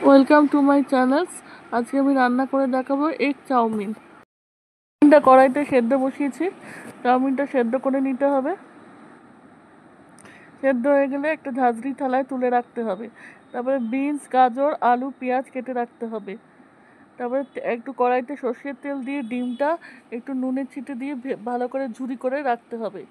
Welcome to my channels. আজকে আমি রান্না করে দেখাবো এগ চাউমিন। চাউমিনটা কড়াইতে সেদ্ধ বসিয়েছি। চাউমিনটা সেদ্ধ করে নিতে হবে। সেদ্ধ হয়ে গেলে একটা ঝাঁঝরি থালায় তুলে রাখতে হবে। তারপরে বিনস, গাজর, আলু, পেঁয়াজ কেটে রাখতে হবে। তারপরে একটু কড়াইতে সর্ষের তেল দিয়ে ডিমটা একটু নুনের ছিটে দিয়ে ভালো করে ঝুরি করে রাখতে হবে।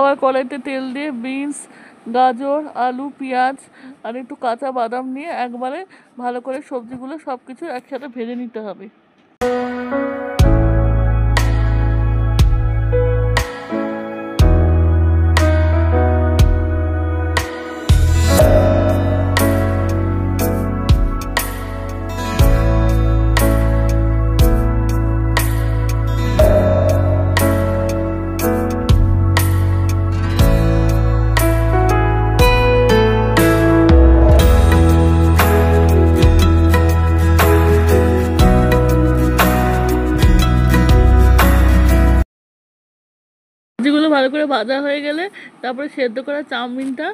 আবার কড়াইতে তেল দিয়ে বিনস, গাজর, আলু, পেঁয়াজ আর একটু কাঁচা বাদাম নিয়ে একবারে ভালো করে সবজিগুলো সব কিছু একসাথে ভেজে নিতে হবে। সবজিগুলো ভালো করে ভাজা হয়ে গেলে তারপরে সেদ্ধ করা চাউমিনটা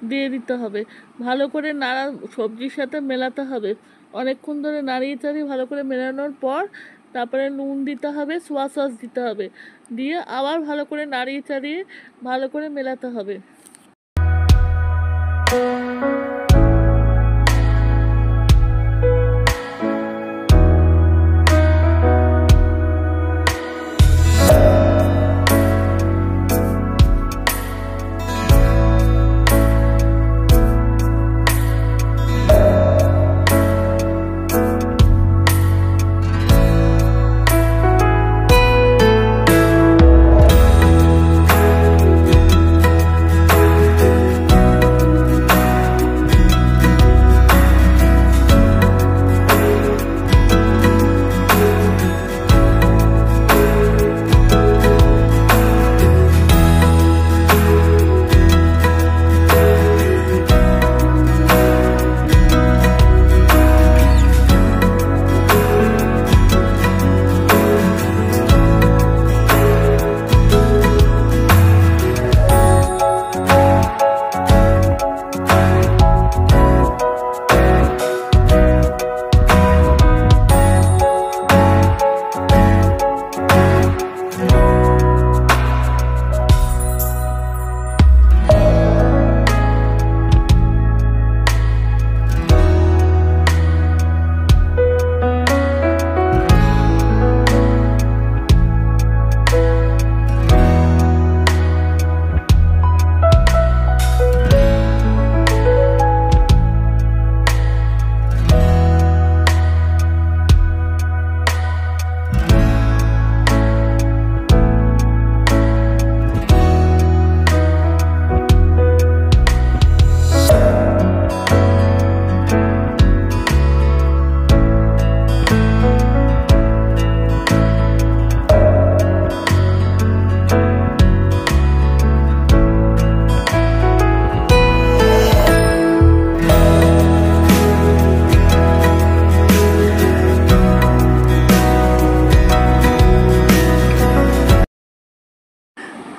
দিয়ে দিতে হবে। ভালো করে নাড়া সবজির সাথে মেলাতে হবে। অনেকক্ষণ ধরে নাড়িয়ে চাড়িয়ে ভালো করে মেলানোর পর তারপরে নুন দিতে হবে, সোয়া সস দিতে হবে, দিয়ে আবার ভালো করে নাড়িয়ে চাড়িয়ে ভালো করে মেলাতে হবে।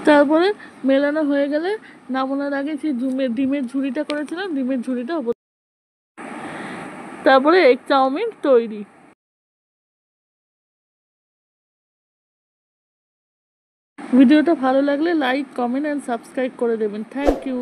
তারপরে মেলানো হয়ে গেলে নামানোর আগে সেই ডিমের ঝুড়িটা করেছিলাম, ডিমের ঝুড়িটা তারপরে এগ চাউমিন তৈরি। ভিডিওটা ভালো লাগলে লাইক, কমেন্ট অ্যান্ড সাবস্ক্রাইব করে দেবেন। Thank you.